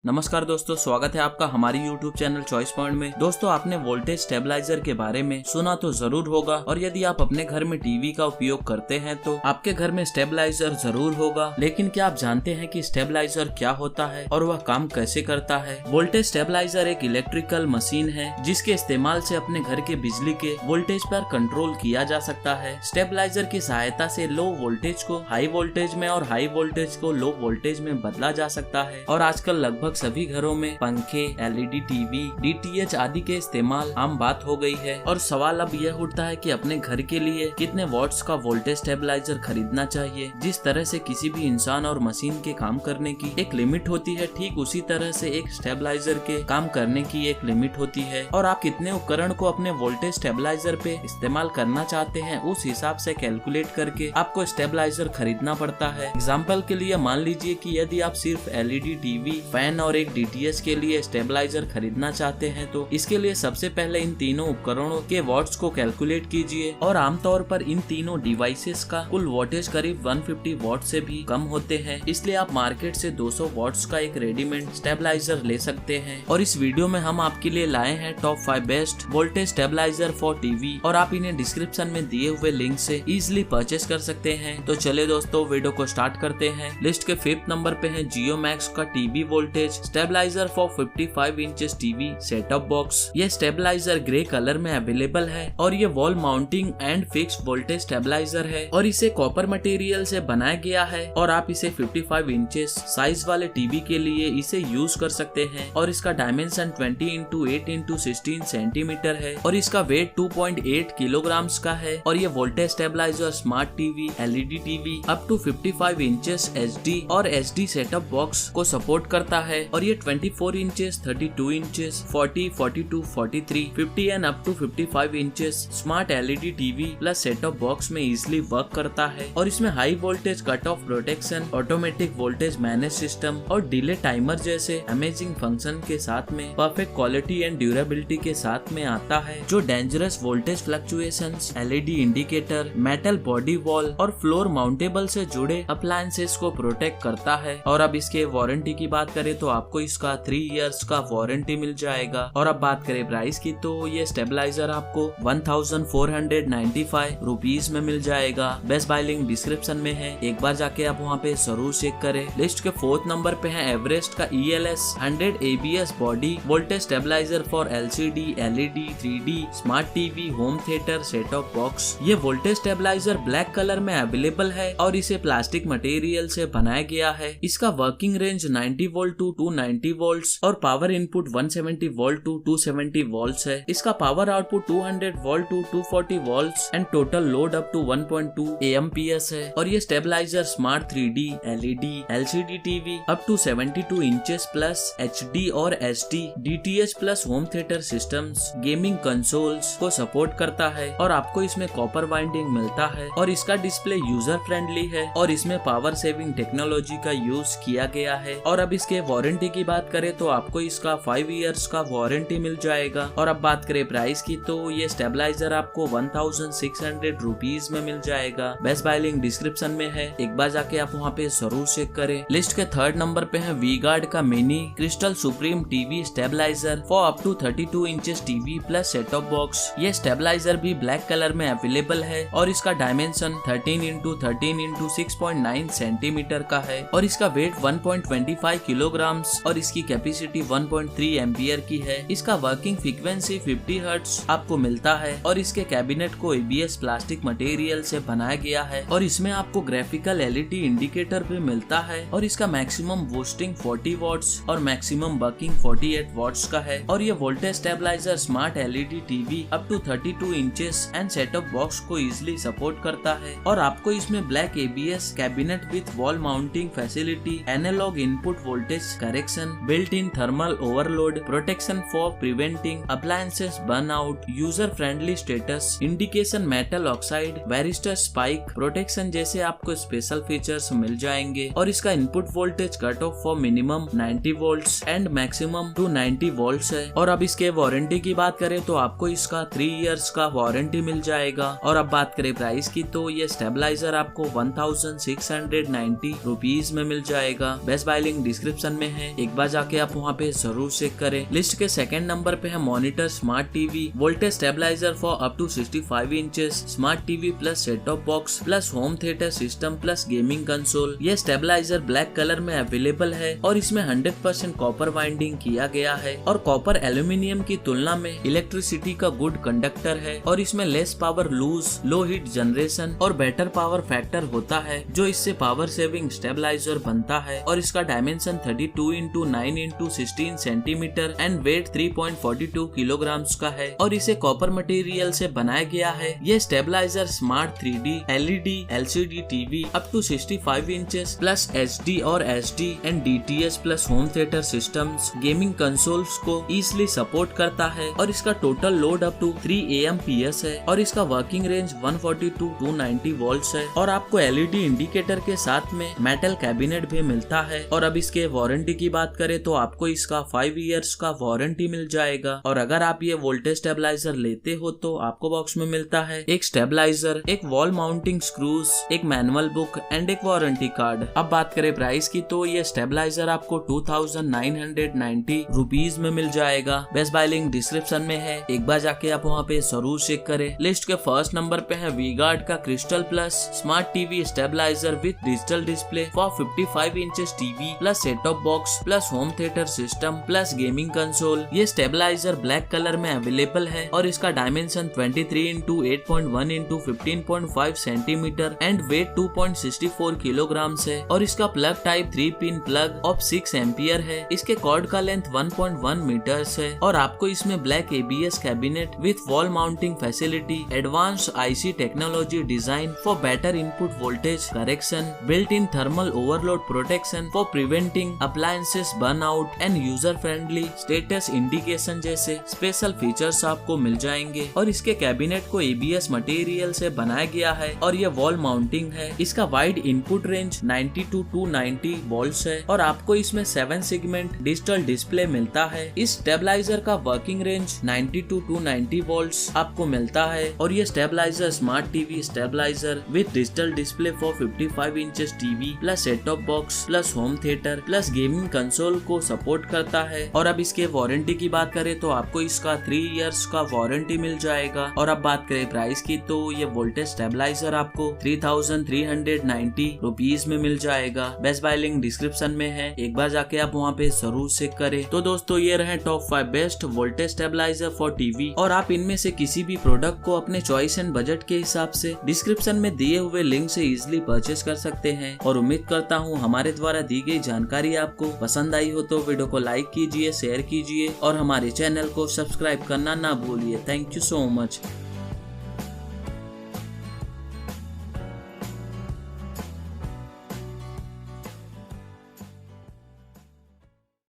नमस्कार दोस्तों, स्वागत है आपका हमारी YouTube चैनल चॉइस पॉइंट में। दोस्तों, आपने वोल्टेज स्टेबलाइजर के बारे में सुना तो जरूर होगा और यदि आप अपने घर में टीवी का उपयोग करते हैं तो आपके घर में स्टेबलाइजर जरूर होगा। लेकिन क्या आप जानते हैं कि स्टेबलाइजर क्या होता है और वह काम कैसे करता है? वोल्टेज स्टेबलाइजर एक इलेक्ट्रिकल मशीन है जिसके इस्तेमाल से अपने घर के बिजली के वोल्टेज पर कंट्रोल किया जा सकता है। स्टेबलाइजर की सहायता से लो वोल्टेज को हाई वोल्टेज में और हाई वोल्टेज को लो वोल्टेज में बदला जा सकता है। और आजकल लगभग सभी घरों में पंखे, एलईडी टीवी, डीटीएच आदि के इस्तेमाल आम बात हो गई है। और सवाल अब यह उठता है कि अपने घर के लिए कितने वॉट्स का वोल्टेज स्टेबलाइजर खरीदना चाहिए। जिस तरह से किसी भी इंसान और मशीन के काम करने की एक लिमिट होती है, ठीक उसी तरह से एक स्टेबलाइजर के काम करने की एक लिमिट होती है। और आप कितने उपकरण को अपने वोल्टेज स्टेबलाइजर पे इस्तेमाल करना चाहते हैं, उस हिसाब से कैलकुलेट करके आपको स्टेबलाइजर खरीदना पड़ता है। एग्जाम्पल के लिए मान लीजिए कि यदि आप सिर्फ एलईडी टीवी, फैन और एक डीटीएच के लिए स्टेबलाइजर खरीदना चाहते हैं तो इसके लिए सबसे पहले इन तीनों उपकरणों के वॉट्स को कैलकुलेट कीजिए। और आमतौर पर इन तीनों डिवाइसेस का कुल वोल्टेज करीब 150 वॉट से भी कम होते हैं। इसलिए आप मार्केट से 200 वॉट्स का एक रेडीमेड स्टेबलाइजर ले सकते हैं। और इस वीडियो में हम आपके लिए लाए हैं top 5 best voltage stabiliser for TV, और आप इन्हें डिस्क्रिप्शन में दिए हुए लिंक से इजिली परचेस कर सकते हैं। तो चले दोस्तों, वीडियो को स्टार्ट करते हैं। लिस्ट के 5th नंबर पे है जियो मैक्स का TV voltage stabiliser for 55 inches TV set top box. ये स्टेबलाइजर ग्रे कलर में अवेलेबल है और ये wall mounting and fix voltage stabiliser है और इसे कॉपर मटेरियल से बनाया गया है। और आप इसे 55 इंचेस साइज वाले टीवी के लिए इसे यूज कर सकते हैं। और इसका डायमेंशन 20x8x16 सेंटीमीटर है और इसका वेट 2.8 किलोग्राम्स का है। और ये voltage stabiliser smart TV, LED TV up to 55 inches HD और एचडी सेटअप बॉक्स को सपोर्ट करता है। और ये 24 inches, 32 inches, 40, 42, 43, 50 and up to 55 inches smart LED TV plus setup box में इजिली वर्क करता है। और इसमें high voltage cut off protection, automatic voltage manage system और डिले टाइमर जैसे अमेजिंग फंक्शन के साथ में परफेक्ट क्वालिटी एंड ड्यूरेबिलिटी के साथ में आता है, जो dangerous voltage fluctuations, LED indicator, metal body wall और फ्लोर माउंटेबल से जुड़े अप्लायंसेस को प्रोटेक्ट करता है। और अब इसके वारंटी की बात करें तो आपको इसका 3 इयर्स का वारंटी मिल जाएगा। और अब बात करें प्राइस की तो ये स्टेबलाइजर आपको 1495 रुपीज में मिल जाएगा। बेस्ट बाय लिंक डिस्क्रिप्शन में है, एक बार जाके आप वहाँ पे जरूर चेक करें। लिस्ट के 4th नंबर पे है एवरेस्ट का ELS 100 ABS body voltage stabiliser for LCD, LED, 3D smart TV, home theatre set top box. ये वोल्टेज स्टेबलाइजर ब्लैक कलर में अवेलेबल है और इसे प्लास्टिक मटेरियल से बनाया गया है। इसका working range 90 volt to 290 volts और power input 170 volt to 270 volts है। इसका power output 200 volt to 240 volts and total load up to 1.2 AMPS है। और ये stabiliser smart 3D, LED, LCD TV up to 72 inches plus HD और SD, DTH plus home theatre systems, gaming consoles को support करता है। और आपको इसमें कॉपर वाइंडिंग मिलता है और इसका डिस्प्ले यूजर फ्रेंडली है और इसमें पावर सेविंग टेक्नोलॉजी का यूज किया गया है। और अब इसके वारंटी की बात करें तो आपको इसका 5 इयर्स का वारंटी मिल जाएगा। और अब बात करें प्राइस की तो ये स्टेबलाइजर आपको 1600 रुपीज में मिल जाएगा। बेस्ट बाय लिंक डिस्क्रिप्शन में है, एक बार जाके आप वहाँ पे जरूर चेक करें। लिस्ट के 3rd नंबर पे है वी-गार्ड का mini crystal supreme TV stabiliser for up to 32 inches TV plus set top box. ये स्टेबलाइजर भी ब्लैक कलर में अवेलेबल है और इसका डायमेंशन 13x13x6.9 सेंटीमीटर का है। और इसका वेट 1.25 किलोग्राम्स और इसकी कैपेसिटी 1.3 एम्पियर की है। इसका वर्किंग फ्रीक्वेंसी 50 हर्ट्ज आपको मिलता है और इसके कैबिनेट को ABS प्लास्टिक मटेरियल से बनाया गया है। और इसमें आपको ग्राफिकल LED इंडिकेटर भी मिलता है। और इसका मैक्सिमम बूस्टिंग 40 वॉट्स और मैक्सिमम वर्किंग 48 वॉट्स का है। और ये voltage stabiliser smart LED TV up to 32 inches and setup box को इजिली सपोर्ट करता है। और आपको इसमें black ABS cabinet with wall mounting facility, analogue input voltage correction, built in thermal overload protection for preventing appliances burnout, user friendly status indication, metal oxide, varistor spike protection जैसे आपको special features मिल जाएंगे। और इसका input voltage cut of for minimum 90 volts and maximum 290 volts है। और अब इसके warranty की बात करें तो आपको इसका 3 इयर्स का वारंटी मिल जाएगा। और अब बात करें प्राइस की तो ये स्टेबलाइजर आपको 1690 रुपीज में मिल जाएगा। बेस्ट बाय लिंक डिस्क्रिप्शन में है, एक बार जाके आप वहाँ पे जरूर चेक करें। लिस्ट के सेकंड नंबर पे है monitor smart TV voltage stabiliser for up to 65 inches smart TV plus set top box plus home theatre system plus gaming console. ये स्टेबलाइजर ब्लैक कलर में अवेलेबल है और इसमें 100% कॉपर वाइंडिंग किया गया है और कॉपर एल्यूमिनियम की तुलना में इलेक्ट्रिसिटी का गुड कंडक्टर है और इसमें less power loss, low heat generation और बेटर पावर फैक्टर होता है, जो इससे पावर सेविंग स्टेबलाइजर बनता है। और इसका dimension 32x9x16 centimetre and weight 3.42 kilograms का है और इसे कॉपर मटेरियल से बनाया गया है। ये stabiliser smart 3D LED LCD TV up to 65 inches plus HD और SD and DTS plus home theatre systems gaming consoles को इजिली सपोर्ट करता है और इसका total load up to 3 AMPS है और इसका वर्किंग रेंज 140 to 290 वोल्ट्स है और आपको LED इंडिकेटर के साथ में मेटल कैबिनेट भी मिलता है। और अब इसके वारंटी की बात करें तो आपको इसका 5 इयर्स का वारंटी मिल जाएगा। और अगर आप ये वोल्टेज स्टेबलाइजर लेते हो तो आपको बॉक्स में मिलता है एक स्टेबलाइजर, एक वॉल माउंटिंग स्क्रूज, एक मैनुअल बुक एंड एक वारंटी कार्ड। अब बात करें प्राइस की तो ये स्टेबलाइजर आपको 2990 रुपीज में मिल जाएगा। बेस्ट बाय लिंक डिस्क्रिप्शन में है, एक बार जाके आप वहाँ पे जरूर चेक करें। लिस्ट के फर्स्ट नंबर पे है वी-गार्ड का crystal plus smart TV stabiliser with digital display for 55 inches TV plus set top box plus home theatre system plus gaming console. ये स्टेबलाइजर ब्लैक कलर में अवेलेबल है और इसका dimension 23x8.1x15.5 centimetre and weight 2.64 kilogram है और इसका plug type 3 pin plug of 6 ampere है। इसके कॉर्ड का लेंथ 1.1 मीटर्स है और आपको इसमें black ABS cabinet with wall mounting facility, advance IC technology design for better input voltage correction, built in thermal overload protection for preventing appliances burnout and user friendly status indication जैसे special features आपको मिल जाएंगे। और इसके cabinet को ABS material से बनाया गया है और ये वॉल माउंटिंग है। इसका wide input range 90 to 290 volts है और आपको इसमें 7 सेगमेंट डिजिटल डिस्प्ले मिलता है। इस स्टेबलाइजर का वर्किंग रेंज 90 to 290 वोल्ट्स आपको मिलता है और ये stabiliser smart TV stabiliser with digital display for 55 inches TV plus set top box plus home theatre plus gaming console को सपोर्ट करता है। और अब इसके वारंटी की बात करें तो आपको इसका 3 इयर्स का वारंटी मिल जाएगा। और अब बात करें प्राइस की तो ये वोल्टेज स्टेबलाइजर आपको 3390 रुपीज में मिल जाएगा। बेस्ट बाय लिंक डिस्क्रिप्शन में है, एक बार जाके आप वहाँ पे जरूर चेक करें। तो दोस्तों ये रहे top 5 best voltage stabiliser for TV और आप इनमें से किसी भी प्रोडक्ट को अपने चॉइस एंड बजट के हिसाब से डिस्क्रिप्शन में दिए हुए लिंक से इजिली परचेज कर सकते हैं। और उम्मीद करता हूँ हमारे द्वारा दी गई जानकारी आपको पसंद आई हो तो वीडियो को लाइक कीजिए, शेयर कीजिए और हमारे चैनल को सब्सक्राइब करना ना भूलिए। Thank you so much.